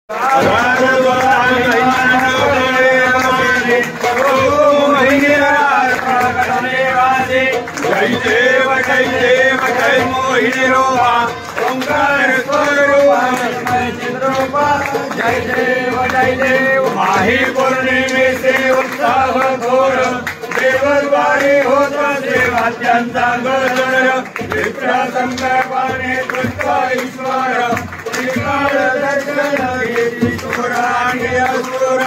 जय देव माही पौर्णिमे से उत्साह घोर देवद्वारी होता देवाद्यांचा गजर विप्रा संकल्पाने कृष्ण ईश्वर श्रीकाळ दर्शन घेती चोरांगे असुर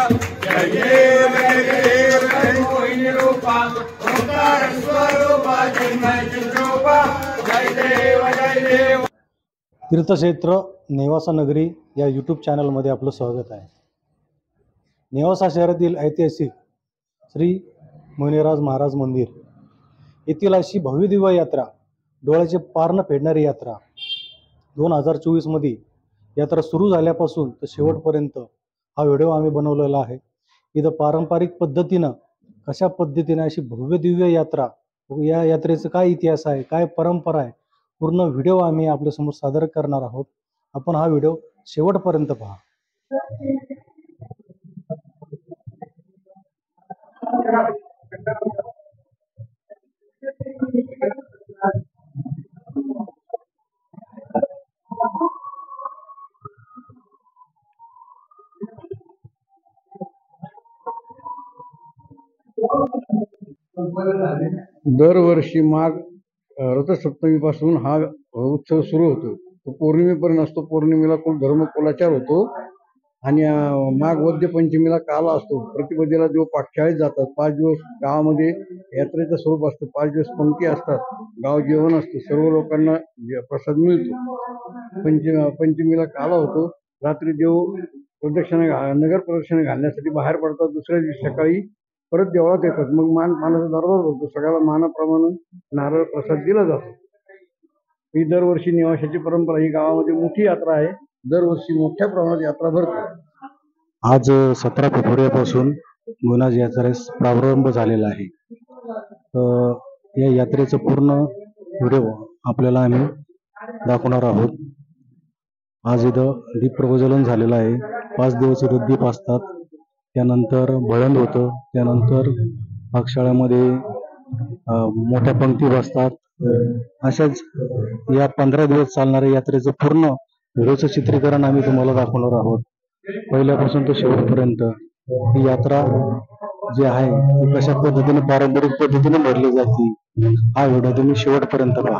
जय देव जय मोहिनी रूपा ओंकार स्वरूपा चिन्मय चिद्रूपा जय देव तीर्थक्षेत्र नेवासा नगरी या यूट्यूब चॅनलमध्ये आपलं स्वागत आहे। नेवासा शहरातील ऐतिहासिक श्री मोहिनीराज महाराज मंदिर येथील अशी भव्यदिव्य यात्रा, डोळ्याचे पार न फेडणारी यात्रा 2024 मध्ये यात्रा सुरू झाल्यापासून तर शेवटपर्यंत हा व्हिडिओ आम्ही बनवलेला आहे। इथं पारंपरिक पद्धतीनं कशा पद्धतीने अशी भव्यदिव्य यात्रा, या यात्रेचा काय इतिहास आहे, काय परंपरा आहे, पूर्ण व्हिडिओ आम्ही आपल्यासमोर सादर करणार आहोत। आपण हा व्हिडिओ शेवटपर्यंत पहा। दरवर्षी माघ रथसप्तमीपासून हा उत्सव सुरू होतो। तो पौर्णिमेपर्यंत असतो। पौर्णिमेला धर्म कुलाचार होतो आणि माघ वद्य पंचमीला काला असतो। प्रतिपदेला जो पाठशाळेत जातात, 5 दिवस गावामध्ये यात्रेचं स्वरूप असतं। 5 दिवस पंक्ती असतात, गाव जेवण असतं, सर्व लोकांना प्रसाद मिळतो। पंचमीला काला होतो। रात्री देव नगर प्रदक्षिणा घालण्यासाठी बाहेर पडतात। दुसऱ्या दिवशी सकाळी परत देवळात येतात। मग मानाचा दरबार होतो। सगळ्याला मानाप्रमाणे नारळ प्रसाद दिला जातो। ही दरवर्षी नेवाशाची परंपरा। ही गावामध्ये मोठी यात्रा आहे। दरवर्षी मोठ्या प्रमाणात यात्रा भरते। आज 17 फेब्रुवारीपासून मोहिनीराज यात्रेस प्रारंभ झालेला आहे। या यात्रेचं पूर्ण व्हिडिओ आपल्याला आम्ही दाखवणार आहोत। आज इथं दीप प्रज्वलन झालेलं आहे। 5 दिवस इथं दीप असतात, त्यानंतर भळंद होतं, त्यानंतर पाकशाळेमध्ये मोठ्या पंक्ती बसतात। अशाच या 15 दिवस चालणाऱ्या यात्रेचं पूर्ण व्हिडिओचं चित्रीकरण आम्ही तुम्हाला दाखवणार आहोत। पहिल्यापासून तर शेवटपर्यंत ही यात्रा जी आहे ती कशा पद्धतीने पारंपरिक पद्धतीने भरली जाते, हा व्हिडिओ तुम्ही शेवटपर्यंत पहा।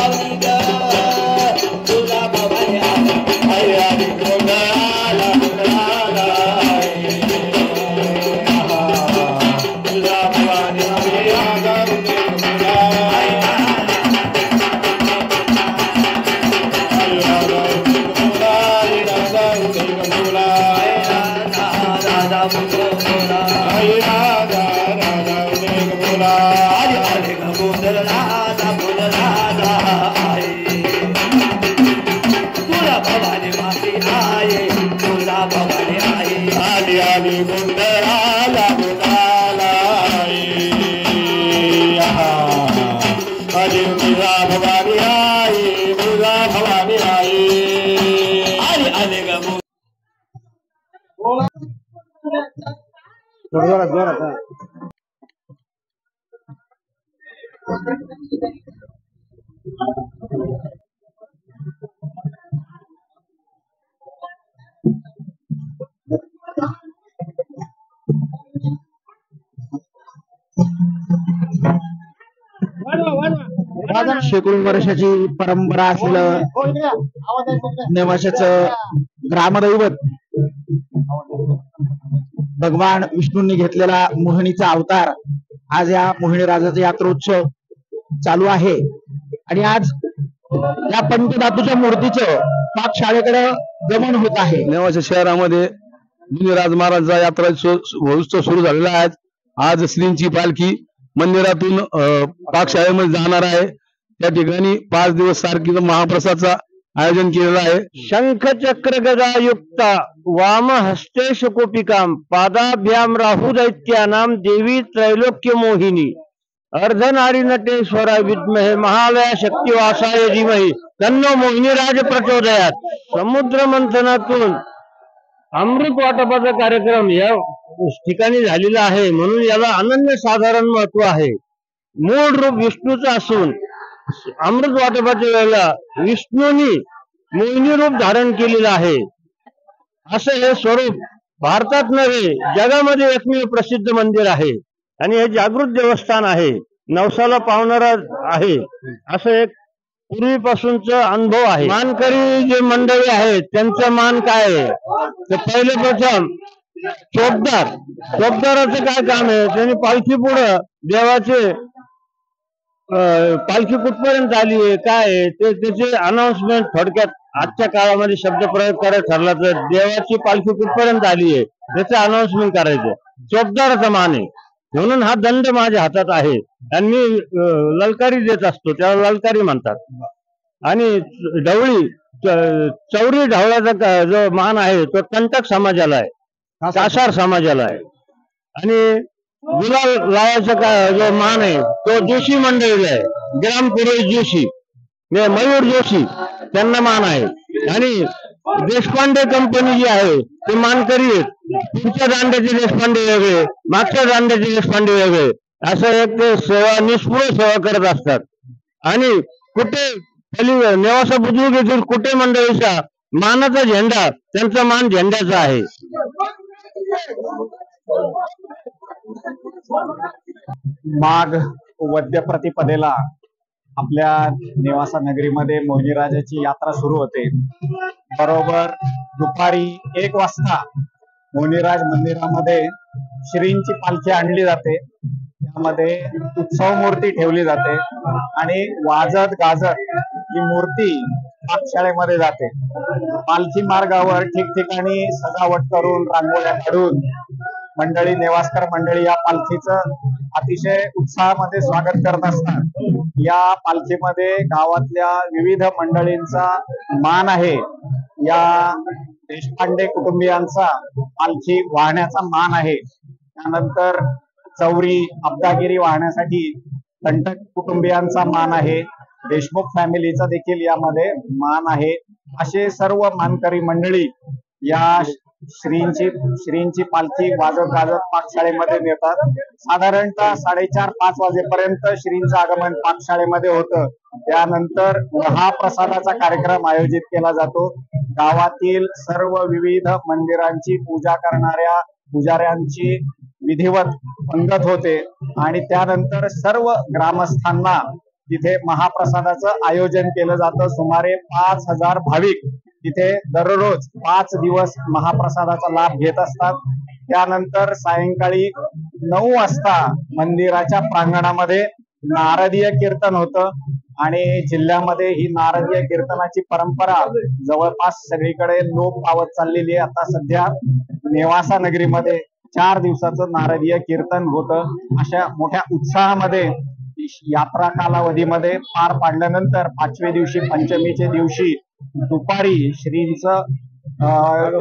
Hallelujah. शेकडो वर्षाची परंपरा असलेलं नेवाशाचं ग्रामदैवत भगवान विष्णूंनी घेतलेला मोहिनीचा अवतार आज या मोहिनी राजाचा यात्रोत्सव चालू आहे आणि आज या पंचधातूच्या मूर्तीचं पाकशाळेकडे गमन होत आहे। नेवासा शहरामध्ये मुनिराज महाराजांचा यात्रा महोत्सव सुरू झालेला आहे। आज श्रींची पालखी मंदिरातून पाकशाळेमध्ये जाणार आहे। त्या ठिकाणी 5 दिवस सारखी महाप्रसादचा आयोजन केलेलं आहे। शंख चक्र गदा युक्त वाम हस्ते शकोपिकाम पादाभ्याम राहु दैत्यानाम देवी त्रैलोक्य मोहिनी अर्धनारी नटेश्वरा विद्महे महालया शक्तिवासाय धीमहि तन्नो मोहिनीराज प्रचोदयात। समुद्र मंथनातून अमृत वाटपाचा कार्यक्रम या ठिकाणी झालेला आहे, म्हणून याला अनन्य साधारण महत्व आहे। मूळ रूप विष्णूचं असून अमृत वाटपाच्या वेळेला विष्णूंनी मोहिनी रूप धारण केलेलं आहे। असं हे स्वरूप भारतात नव्हे जगामध्ये एकमेव प्रसिद्ध मंदिर आहे आणि हे जागृत देवस्थान आहे, नवसाला पावणारा आहे, असं एक पूर्वीपासूनचा अनुभव आहे। मानकरी जे मंडळी आहेत त्यांचा मान काय आहे तर पहिले प्रथम चोपदाराचं काय काम आहे, त्यांनी पालखी पुढे देवाचे पालखी कुठपर्यंत आली आहे काय आहे ते त्याचे अनाउन्समेंट थोडक्यात आजच्या काळामध्ये शब्द प्रयोग करायचा ठरला तर देवाची पालखी कुठपर्यंत आली आहे त्याचं अनाउन्समेंट करायचं चोपदाराचा मान आहे। म्हणून हा दंड माझ्या हातात आहे आणि मी ललकारी देत असतो, त्याला ललकारी म्हणतात। आणि ढवळी चौरी ढवळ्याचा जो मान आहे तो कंटक समाजाला आहे, कासार समाजाला आहे। आणि गुलाल लावायचा जो मान आहे तो जोशी मंडळीला आहे, ग्राम पुरोहित जोशी मयूर जोशी त्यांना मान आहे। आणि देशपांडे कंपनी जी आहे ते मानकरी आहेत, पुढच्या दांड्याचे देशपांडे वेगळे, मागच्या दांड्याचे देशपांडे वेगळे, असं एक ते सेवा निस्पृह सेवा करत असतात। आणि कुठे नेवासा बुद्रुक येथील कुठे मंडळीचा मानाचा झेंडा त्यांचा मान झेंड्याचा आहे। माघ वद्य प्रतिपदेला आपल्या नेवासा नगरीमध्ये मोहिनीराजाची यात्रा सुरू होते। बरोबर दुपारी 1 वाजता मोहिनीराज मंदिरामध्ये श्रींची पालखी आणली जाते, त्यामध्ये उत्सव मूर्ती ठेवली जाते आणि वाजत गाजत ही मूर्ती पाकशाळेमध्ये जाते। पालखी मार्गावर ठिकठिकाणी सजावट करून रांगोळ्या काढून मंडळी नेवासकर मंडळी या पालखीचं अतिशय उत्साहामध्ये स्वागत करत असतात। या पालखीमध्ये गावातल्या विविध मंडळींचा मान आहे। या देशपांडे कुटुंबियांचा पालखी वाहण्याचा मान आहे। त्यानंतर चौरी अब्दागिरी वाहण्यासाठी कंटक कुटुंबियांचा मान आहे, देशमुख फॅमिलीचा देखील यामध्ये मान आहे। असे सर्व मानकरी मंडळी या श्रींची पालखी वाजत गाजत पाकशाळेमध्ये नेतात। साधारणतः 4:30-5 वाजेपर्यंत श्रींचं आगमन पाकशाळेमध्ये होतं। त्यानंतर महाप्रसादाचा कार्यक्रम आयोजित केला जातो। गावातील सर्व विविध मंदिरांची पूजा करणाऱ्या पुजाऱ्यांची विधिवत पंगत होते आणि त्यानंतर सर्व ग्रामस्थांना तिथे महाप्रसादाचं आयोजन केलं जातं। सुमारे 5000 भाविक तिथे दररोज 5 दिवस महाप्रसादाचा लाभ घेत असतात। त्यानंतर सायंकाळी 9 वाजता मंदिराच्या प्रांगणामध्ये नारदीय कीर्तन होतं आणि जिल्ह्यामध्ये ही नारदीय कीर्तनाची परंपरा जवळपास सगळीकडे लोप पावत चाललेली आहे। आता सध्या नेवासा नगरीमध्ये 4 दिवसाचं नारदीय कीर्तन होतं। अशा मोठ्या उत्साहामध्ये यात्रा कालावधीमध्ये पार पाडल्यानंतर 5व्या दिवशी पंचमीचे दिवशी दुपारी श्रींचं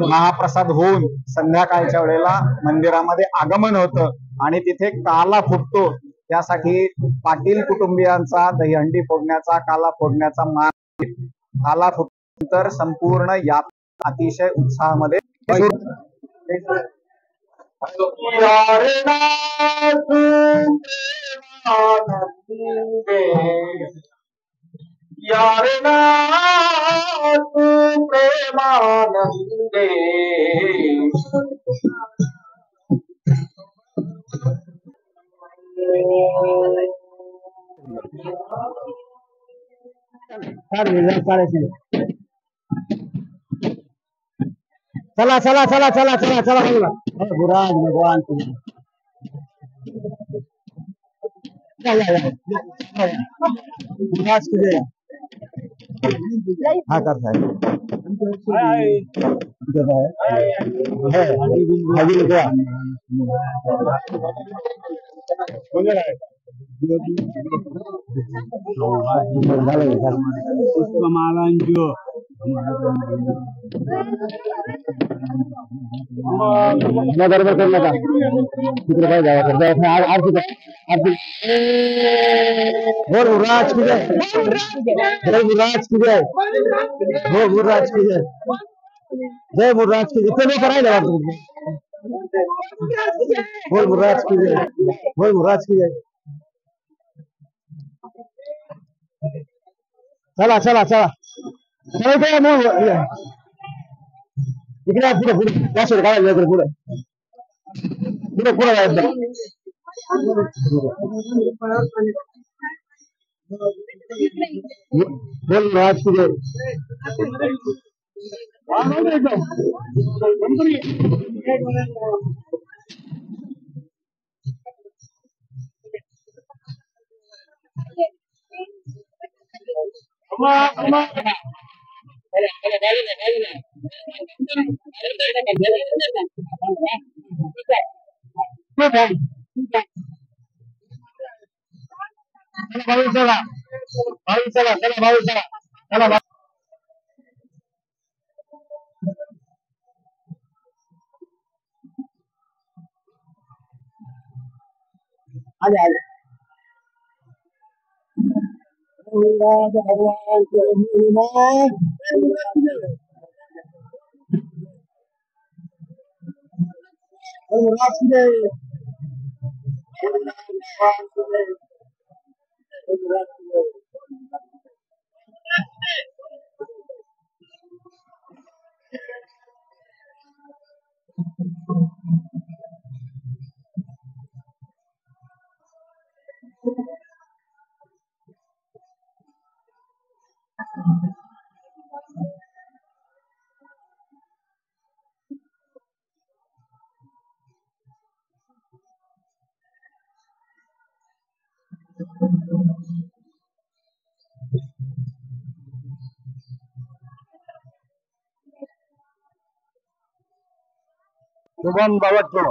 महाप्रसाद होऊन संध्याकाळच्या वेळेला मंदिरामध्ये आगमन होतं आणि तिथे काला फुटतो। त्यासाठी पाटील कुटुंबियांचा दहीहंडी फोडण्याचा काला फोडण्याचा मान, काला फुटल्यानंतर संपूर्ण यात्रा अतिशय उत्साहामध्ये यारे नाथ प्रेमानंदे यारे नाथ प्रेमानंदे चला चला चला चला चला चला बोला गुराज भगवान गुराज तुझे हा करता है बरोबर कर नका तिकडे काय जावा करता आरती बोल गुरुराज की जय जय गुरुराज की जय हो गुरुराज की जय जय गुरुराज की इतने करायला बोल गुरुराज की जय बोल गुरुराज की जय चला चला चला चला काय मग इकडे पुढे पुढे त्यासोबत काय पुढे पुढे पुढे जायचं बोल राज की जय शुभम भवतो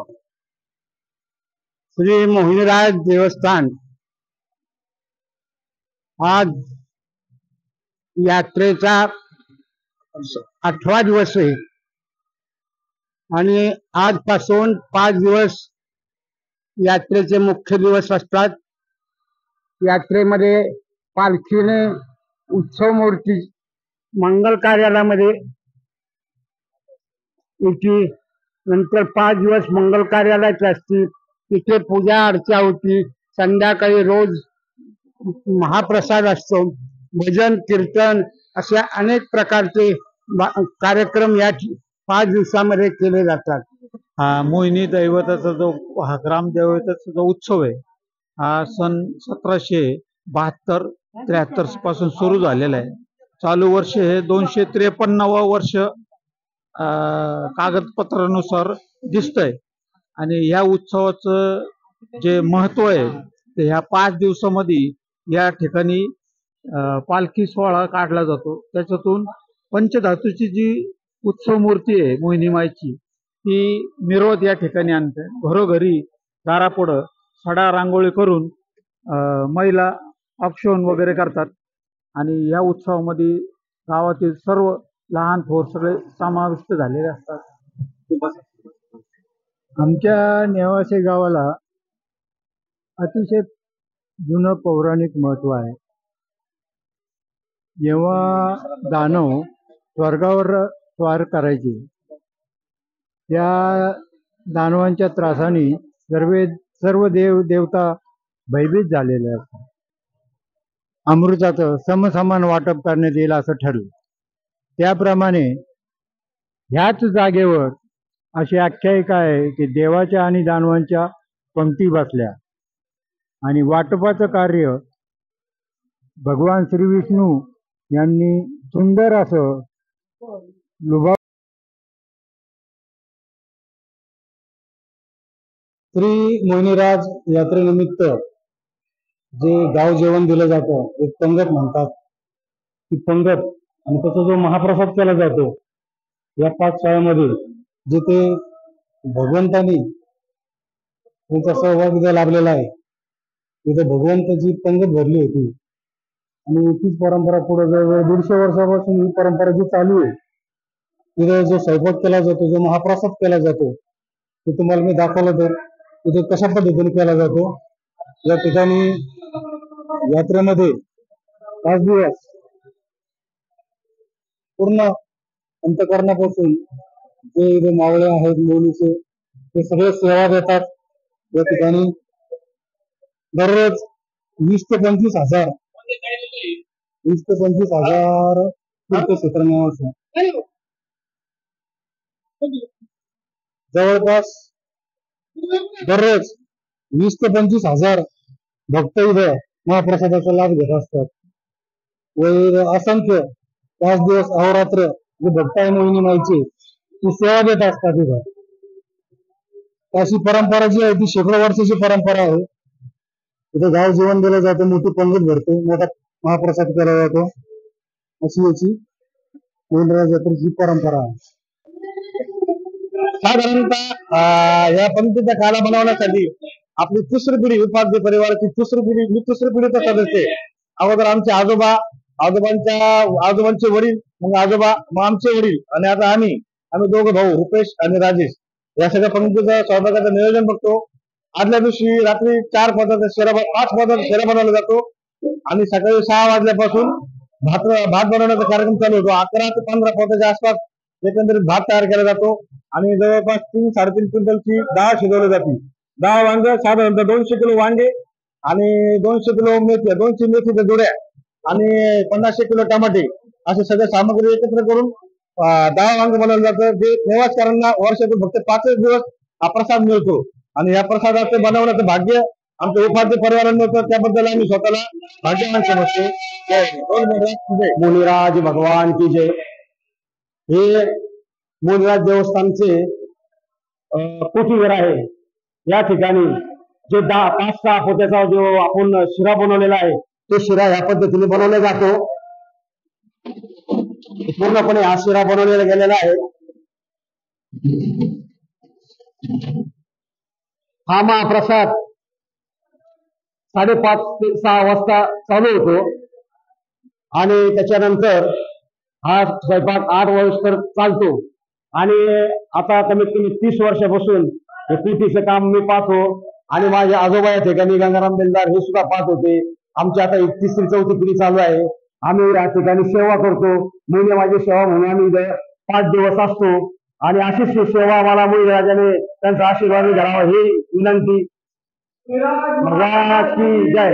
श्री मोहिनीराज देवस्थान आज यात्रेचा 8वा दिवस आहे आणि आजपासून 5 दिवस यात्रेचे मुख्य दिवस असतात. यात्रेमध्ये पालखीने उत्सव मूर्ती मंगल कार्यालयामध्ये येते. नंतर 5 दिवस मंगल कार्यालयात असते. तिथे पूजा अर्चा होती. संध्याकाळी रोज महाप्रसाद असतो. भजन कीर्तन अशा अनेक प्रकारचे कार्यक्रम या 5 दिवसामध्ये केले जातात. मोहिनी दैवताचा जो हा ग्रामदैवताचा जो उत्सव आहे हा सन 1772-73 पासून सुरू झालेला आहे. चालू वर्ष हे 253व वर्ष कागदपत्रानुसार दिसतंय. आणि ह्या उत्सवाचं जे महत्व आहे ते ह्या 5 दिवसामध्ये या ठिकाणी पालखी सोहळा काढला जातो. त्याच्यातून पंचधातूची जी उत्सव मूर्ती आहे मोहिनी माईची ती मिरवत या ठिकाणी आणते. घरोघरी दारापुढं सडा रांगोळी करून महिला औक्षण वगैरे करतात. आणि या उत्सवामध्ये गावातील सर्व लहान थोर सगळे समाविष्ट झालेले असतात. आमच्या नेवासे गावाला अतिशय जुनं पौराणिक महत्व आहे. जेव्हा दानव स्वर्गावर स्वार करायचे त्या दानवांच्या त्रासाने सर्व देव देवता भयभीत झालेले असतात. अमृताचं समसमान वाटप करण्यात येईल असं ठरलं. त्याप्रमाणे ह्याच जागेवर अशी आख्यायिका आहे की देवाच्या आणि दानवांच्या पंक्ती बसल्या आणि वाटपाचं कार्य भगवान श्री विष्णू यांनी सुंदर असं लुभा श्री मोहिनीराज यात्रेनिमित्त जे गाव जेवण दिलं जातं एक पंगत म्हणतात. ती पंगत आणि त्याचा जो महाप्रसाद केला जातो या 5 शाळेमध्ये जिथे भगवंतानी त्यांचा सहभाग इथे लाभलेला आहे, तिथे भगवंताची पंगत भरली होती आणि तीच परंपरा पुढे जवळजवळ 150 वर्षापासून ही परंपरा जी चालू आहे. तिथे जो स्वयंपाक केला जातो, जो महाप्रसाद केला जातो, ते तुम्हाला मी दाखवलं तर तिथे कशा पद्धतीने केला जातो. या ठिकाणी यात्रेमध्ये 5 दिवस पूर्ण अंतकरणापासून जे इथे मावळे आहेत मुलीचे ते सगळे सेवा देतात. या ठिकाणी दररोज 20 ते 25 हजार तीर्थक्षेत्र नावाचं जवळपास दररोज 20 ते 25 हजार भक्त इथे महाप्रसादाचा लाभ घेत असतात व असंख्य 5 दिवस अहोरात्र जे भक्त आहे मोहिनी माईची ती सेवा देत असतात. इथं अशी परंपरा जी आहे ती शेकडो वर्षाची परंपरा आहे. इथे गाव जेवण दिलं जातं, मोठी पंगत भरते, मोठा महाप्रसाद केला जातो. अशी याची मोहिनीराज यात्रेची परंपरा आहे. साधारणतः या पंक्तीचा काला बनवण्यासाठी आपली 3री पिढी उपाध्ये परिवाराची 3री पिढी, मी 3री पिढीचा सदस्य आहे. अगोदर आमचे आजोबांचे वडील, मग आजोबा, मग आमचे वडील आणि आता आम्ही दोघं भाऊ रुपेश आणि राजेश या सगळ्या पंक्तीचं स्वयंपाकाचं नियोजन बघतो. आदल्या दिवशी रात्री 5 पदार्थ शिरा बनवला जातो आणि सकाळी 6 वाजल्यापासून भात बनवण्याचा कार्यक्रम चालू होतो. 11 ते 15 पोत्याच्या आसपास एकंदरीत भात तयार केला जातो आणि जवळपास 3-3.5 क्विंटलची डाळ शिजवली जाते. डाळ वांगे साधारणतः 200 किलो वांगे आणि 200 किलो मेथी, 200 मेथीच्या जोड्या आणि 500 किलो टमाटे असे सगळे सामग्री एकत्र करून डाळ वांग बनवलं जातं. जे नेवासकरांना वर्षातून फक्त 5 दिवस हा प्रसाद मिळतो आणि या प्रसादाचं बनवण्याचं भाग्य आमच्या उपाध्ये परिवारांना होतं. त्याबद्दल आम्ही स्वतःला भाग्यवान समजतो. मुनिराज भगवान की जय. हे मुनिराज देवस्थानचे कोठीवर आहे. या ठिकाणी जे 5-6 पोत्याचा जो आपण शिरा बनवलेला आहे तो शिरा ह्या पद्धतीने बनवला जातो. पूर्णपणे हा शिरा बनवलेला गेलेला आहे. हा महाप्रसाद 5:30 ते 6 वाजता चालू होतो आणि त्याच्यानंतर हा स्वयंपाक 8 वाजता चालतो. आणि आता कमीत कमी 30 वर्षापासून हे पिठीचं काम मी पाहतो आणि माझे आजोबा या ठिकाणी गंगाराम बेलदार हे सुद्धा पाहत होते. आमची आता 3री-4थी पिढी चालू आहे. आम्ही या ठिकाणी सेवा करतो. मुली माझी सेवा म्हणून आम्ही 5 दिवस असतो आणि अशीच सेवा आम्हाला मुळीराजाने त्यांचा आशीर्वाद घ्यावा ही विनंती. महाराज की जय.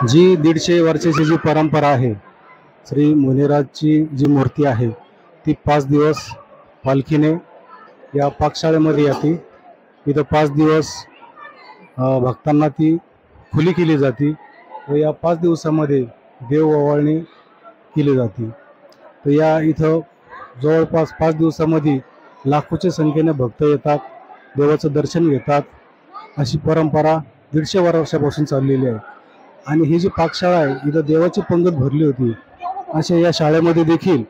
जी 150 वर्षाची जी परंपरा आहे, श्री मुनिराजची जी मूर्ती आहे ती 5 दिवस पालखीने या पाकशाळेमध्ये येते. इथं 5 दिवस भक्तांना ती खुली केली जाते व या 5 दिवसामध्ये देव ओवाळणी केली जाते. तर या इथं जवळपास 5 दिवसामध्ये लाखोच्या संख्येने भक्त येतात, देवाचं दर्शन घेतात. अशी परंपरा 150 वर्षापासून चाललेली आहे. आणि ही जी पाकशाळा आहे इथं देवाची पंगत भरली होती. अशा या शाळेमध्ये देखील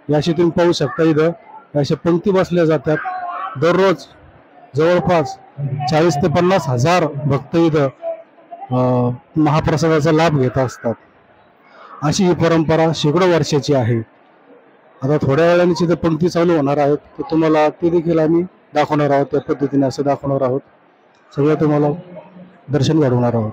याशी तुम्ही पाहू शकता, इथं अशा पंक्ती बसल्या जातात. दररोज जवळपास 40 ते 50 हजार भक्त इथं महाप्रसादाचा लाभ घेत असतात. अशी ही परंपरा शेकडो वर्षाची आहे. आता थोड्या वेळाने तिथं पंक्ती चालू होणार आहेत, तर तुम्हाला ते देखील आम्ही दाखवणार आहोत. त्या पद्धतीने असं दाखवणार आहोत, सगळं तुम्हाला दर्शन घडवणार आहोत.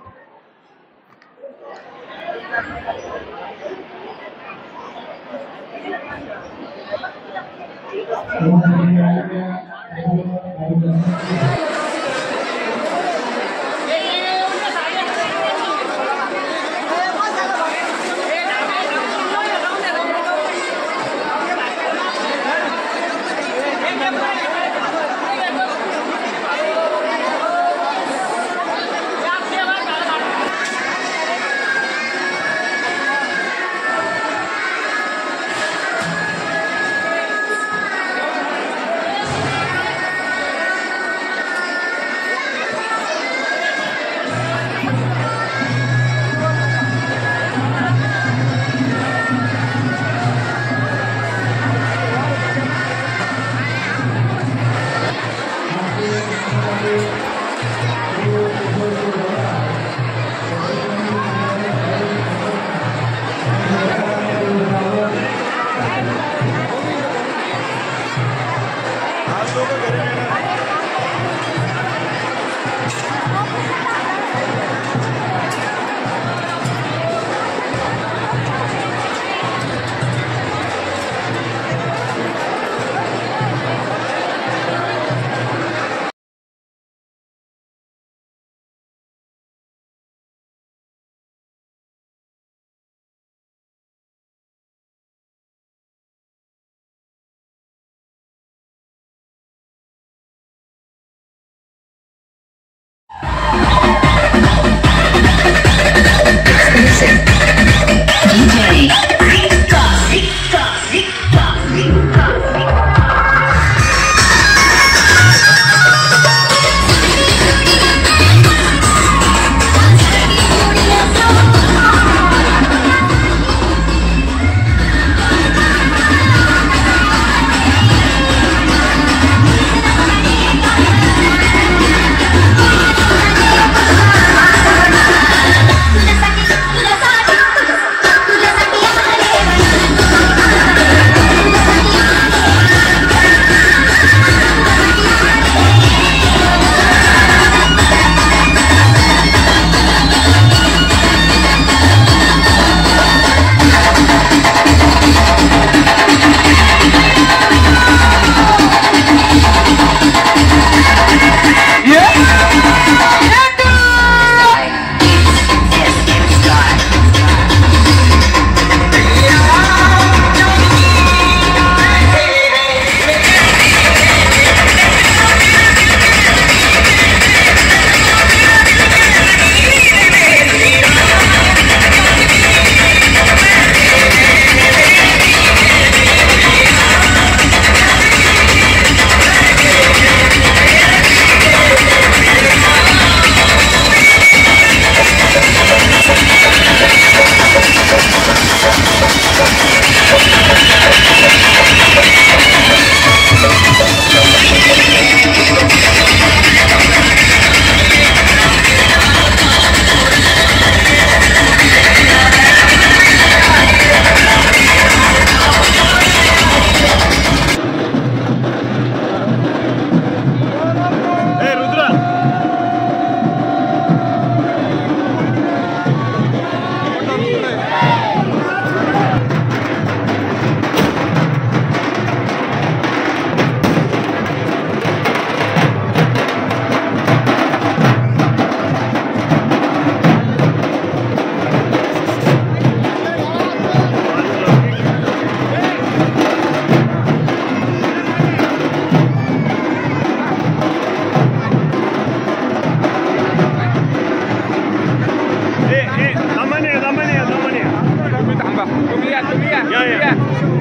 तुम्ही या तुम्ही या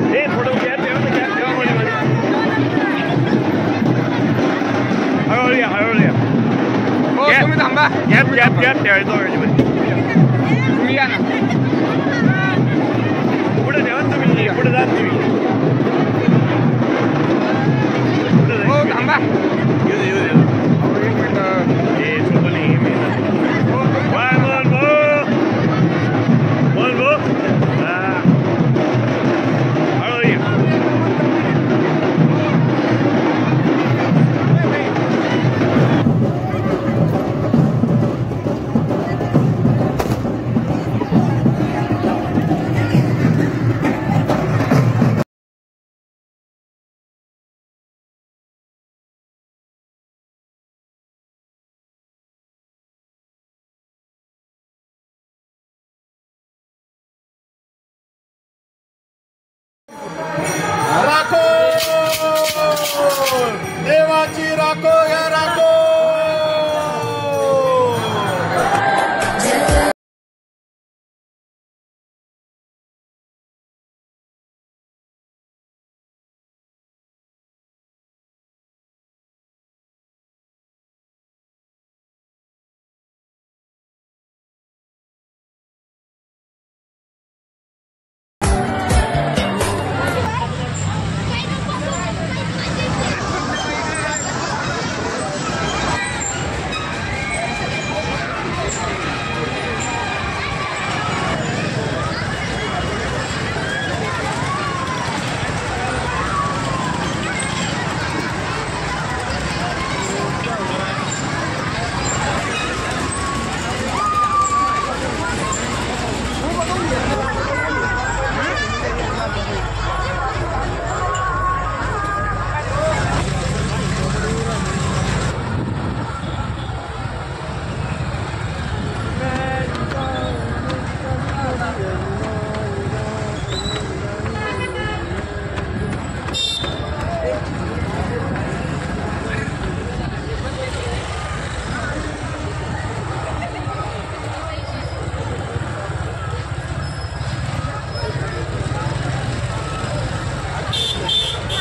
हे फोटो घ्या तेव्हा मध्ये हळूहळू या हो तुम्ही थांबा गॅप ठेवायचं तुम्ही या ना पुढे ठेवा तुम्ही पुढे जा तुम्ही हो थांबा येऊ दे एक मिनिट हे सोबत नाही बोल हळू या देवाची राखो या राखो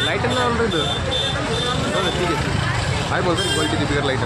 लाइट ऑलरेडी ठीक है बोलते क्वालिटी बिगर लाइट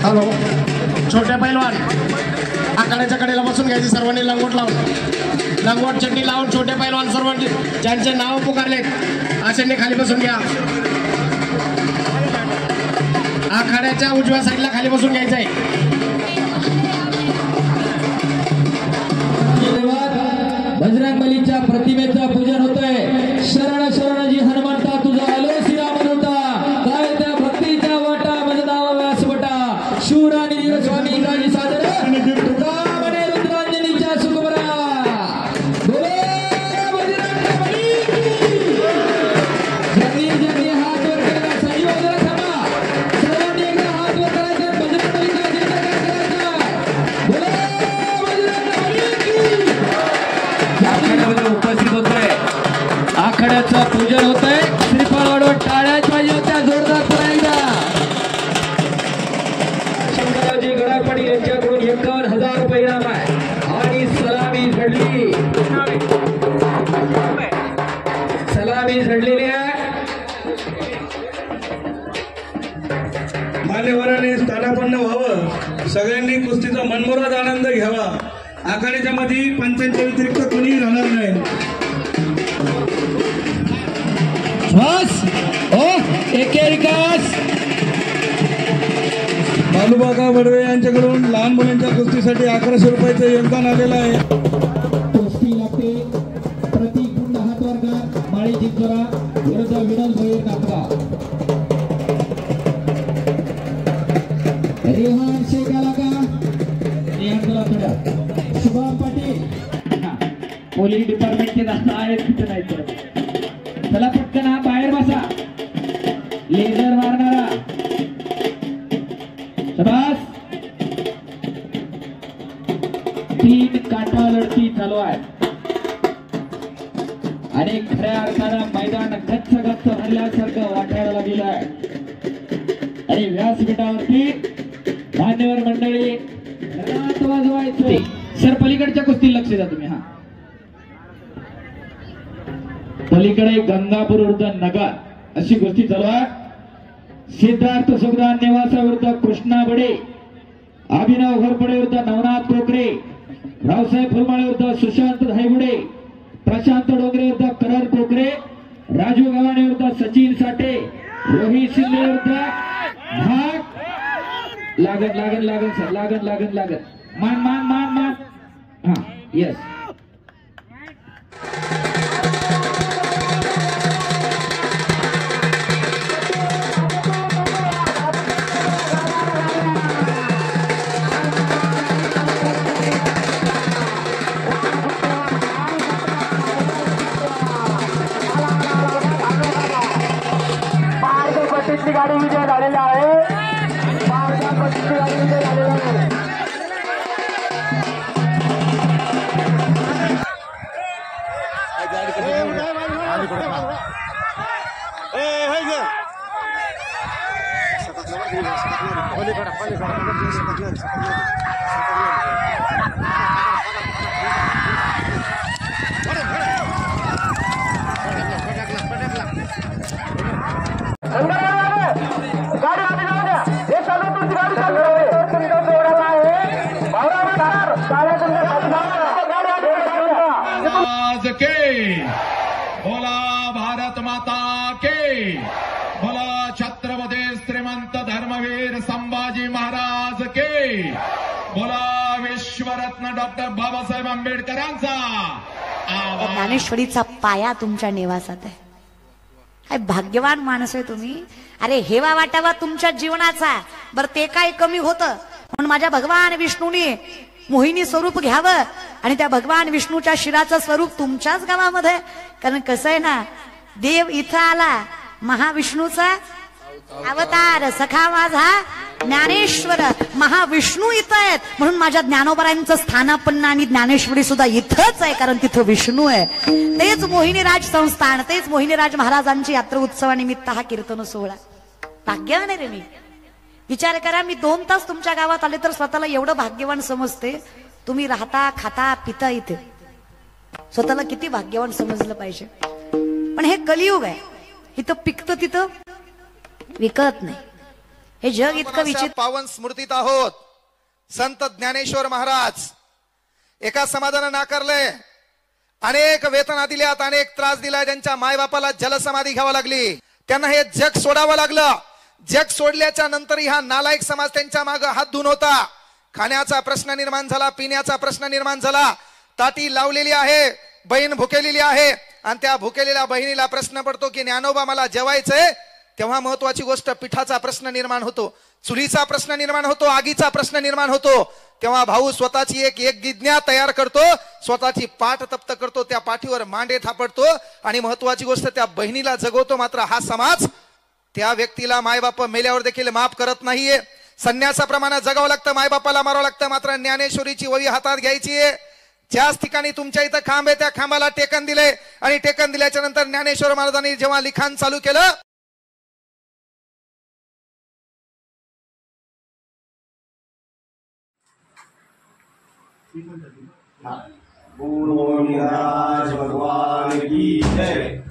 हॅलो छोटे पैलवान आखाड्याच्या कडेला बसून घ्यायची सर्वांनी लंगोट लावून लंगोट चटणी लावून छोटे पैलवान सर्वांनी ज्यांचे नाव पुकारलेत अशांनी खाली बसून घ्या आखाड्याच्या उजव्या साईडला खाली बसून घ्यायचं आहे बजरंगबलीच्या प्रतिमेचं पूजन होतंय शरण शरणजी हनुमंता तुझा आलो श्रीराम म्हणता काय त्या भक्तीचा वाटा मजदावा व्यासवटा शूरानी स्वामी काजी सादर तुकामने रुद्रांजनीच्या सुकुमरा बोले बजरंगबली ज्यांनी ज्यांनी हात वर केला सही वगैरे थांबा सर्वांनी एकदा हात वर करायचे बजरंगबलीचा जयजयकार करायचा बोले बजरंगबली उपस्थित होतोय आखाड्याचं पूजन होतंय श्रीफळ वाढवून टाळ्याच पाहिजे होत्या जोरदार पुन्हा एकदा शंकररावजी गडापडी यांच्याकडून 51,000 रुपये इनाम आहे आणि सलामी झडलेली आहे मान्यवरांनी स्थानापन्न व्हावं सगळ्यांनी कुस्तीचा मनमोहक आनंद घ्यावा आखाड्याच्या मध्ये पंचांच्या व्यतिरिक्त कोणीही राहणार नाही बस ओ एकेरिकास बालूबागा बडवे यांच्याकडून लहान मुलांच्या कुस्तीसाठी 1100 रुपयाचं योगदान आलेलं आहे कुस्ती लागते प्रतीक गुंड हातवरकर माळी जिंकरा विरुद्ध विनोद भोईर नागरा रेहान शेख आला का रेहान तुला थोडं शुभम पाटील पोलीस डिपार्टमेंटचे रस्ता आहेत तिथे नाही तर चला पटकन हा बाहेर बसा लेझर मारणारा शबास तीन काटा लढती चालू आहे आणि खऱ्या अर्थानं मैदान गच्च गच्च भरल्यासारखं वाटायला लागलेलं आहे आणि व्यासपीठावरती मान्यवर मंडळी रात वाजवायचे. सर पलीकडच्या कुस्ती लक्ष द्या तुम्ही. हा पलीकडे गंगापूर विरुद्ध नगर अशी कुस्ती चालू आहे. सिद्धार्थ सुगदान नेवासा विरुद्ध कृष्णा बडे, अभिनव घोरपडे विरुद्ध नवनाथ कोकरे, रावसाहेब फुलमाळे विरुद्ध सुशांत धायगुडे, प्रशांत डोंगरे विरुद्ध करण कोकरे, राजू गव्हाणे विरुद्ध सचिन साठे, रोहित शिंदे विरुद्ध भाग. लागत लागत लागत सर लागत लागत लागत मान मान मान मान. हा येस. गाडी विजय झालेला आहे. गाडी विजय झालेला आहे. बोला भारत माता के, बोला छत्रपती श्रीमंत धर्मवीर संभाजी महाराज के, बोला विश्वरत्न डॉक्टर बाबासाहेब आंबेडकरांचा. ज्ञानेश्वरीचा पाया तुमच्या निवासात आहे. काय भाग्यवान माणूस आहे तुम्ही. अरे हेवा वाटावा तुमच्या जीवनाचा. बरं ते काय कमी होतं म्हणून माझ्या भगवान विष्णूने मोहिनी स्वरूप घ्यावं आणि त्या भगवान विष्णूच्या शिराचं स्वरूप तुमच्याच गावामध्ये. कारण कसं आहे ना, देव इथं आला, महाविष्णूचा अवतार सखा माझा ज्ञानेश्वर, महाविष्णू इथं आहेत म्हणून माझ्या ज्ञानोबरायांचं स्थानापन्न आणि ज्ञानेश्वरी सुद्धा इथंच आहे, कारण तिथं विष्णू आहे. तेच मोहिनीराज संस्थान, तेच मोहिनीराज महाराजांची यात्रा उत्सवानिमित्त हा कीर्तन सोहळा. भाग्यवान आहे रे मी. विचार करा, मी 2 तास तुमच्या गावात आले तर स्वतःला एवढं भाग्यवान समजते. तुम्ही राहता खाता पिता इथे, स्वतःला किती भाग्यवान समजलं पाहिजे. पण हे कलियुग आहे, इथं पिकतं तिथं विकत नाही. हे जग इतकं विचित्र. पावन स्मृतीत आहोत. संत ज्ञानेश्वर महाराज एका समाधान नाकारले, अनेक वेतना दिल्यात, अनेक त्रास दिला. ज्यांच्या मायबापाला जलसमाधी घ्यावी लागली, त्यांना हे जग सोडावं लागलं. जग सोडल्याच्या नंतर हा नालायक समाज त्यांच्या मागे हात धुवून होता. खाण्याचा प्रश्न निर्माण झाला, पिण्याचा प्रश्न निर्माण झाला. ताटी लावलेली आहे, बहीण भुकेलेली आहे आणि त्या भुकेलेल्या बहिणीला प्रश्न पडतो की ज्ञानोबा मला जेवायचंय. तेव्हा महत्वाची गोष्ट पिठाचा प्रश्न निर्माण होतो, चुलीचा प्रश्न निर्माण होतो, आगीचा प्रश्न निर्माण होतो. तेव्हा भाऊ स्वतःची एक गिज्ञा तयार करतो, स्वतःची पाठ तप्त करतो, त्या पाठीवर मांडे थापडतो आणि महत्वाची गोष्ट त्या बहिणीला जगवतो. मात्र हा समाज त्या व्यक्तीला मायबाप मेल्यावर देखील माफ करत नाहीये. संन्यासाप्रमाणे जगावं लागतं, मायबापाला मारावं लागतं. मात्र ज्ञानेश्वरीची वही हातात घ्यायची आहे. ज्याच ठिकाणी तुमच्या इथं खांब आहे त्या खांबाला टेकन दिले आणि टेकन दिल्याच्या नंतर ज्ञानेश्वर महाराजांनी जेव्हा लिखाण चालू केलं, भगवान की जय.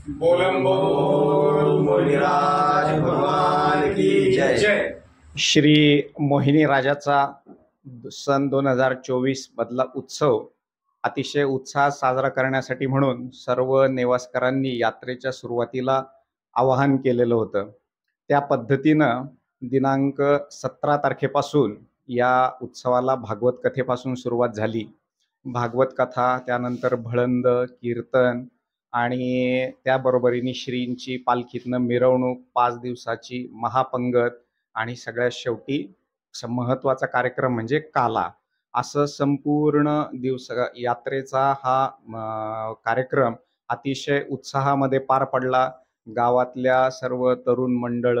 बोलम बोल मोहिनीराज भगवान की जय. श्री मोहिनी राजाचा सन 2024 मधला उत्सव अतिशय उत्साहात साजरा करण्यासाठी म्हणून सर्व नेवासकरांनी यात्रेच्या सुरुवातीला आवाहन केलेलं होतं. त्या पद्धतीनं दिनांक 17 तारखेपासून या उत्सवाला भागवत कथेपासून सुरुवात झाली. भागवत कथा, त्यानंतर भळंद, कीर्तन आणि त्याबरोबरीने श्रींची पालखीतनं मिरवणूक, 5 दिवसाची महापंगत आणि सगळ्यात शेवटी महत्त्वाचा कार्यक्रम म्हणजे काला. असं संपूर्ण दिवस यात्रेचा हा कार्यक्रम अतिशय उत्साहामध्ये पार पडला. गावातल्या सर्व तरुण मंडळ,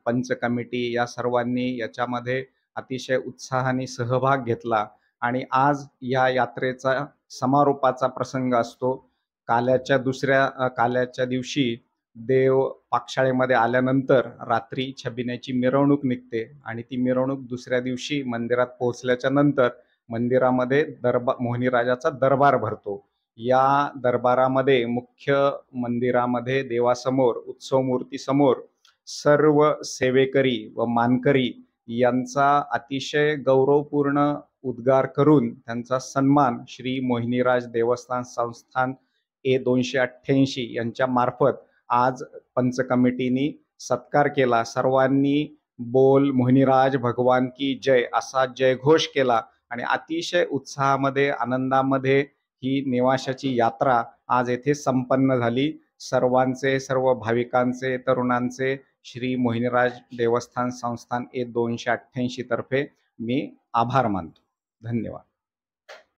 पंच कमिटी या सर्वांनी याच्यामध्ये अतिशय उत्साहाने सहभाग घेतला आणि आज या यात्रेचा समारोपाचा प्रसंग असतो. काल्याच्या दिवशी देव पाकशाळेमध्ये आल्यानंतर रात्री छबिन्याची मिरवणूक निघते आणि ती मिरवणूक दुसऱ्या दिवशी मंदिरात पोहोचल्याच्या नंतर मंदिरामध्ये मोहिनी राजाचा दरबार भरतो. या दरबारामध्ये मुख्य मंदिरामध्ये देवासमोर उत्सव मूर्तीसमोर सर्व सेवेकरी व मानकरी यांचा अतिशय गौरवपूर्ण उद्गार करून त्यांचा सन्मान श्री मोहिनीराज देवस्थान संस्थान A288 यांच्या मार्फत आज पंच कमिटीनी सत्कार केला. सर्वांनी बोल मोहिनीराज भगवान की जय असा जयघोष केला आणि अतिशय उत्साहामध्ये आनंदामध्ये ही नेवाशाची यात्रा आज येथे संपन्न झाली. सर्व भाविकांचे तरुणांचे श्री मोहिनीराज देवस्थान संस्थान A288 तर्फे मी आभार मानतो. धन्यवाद.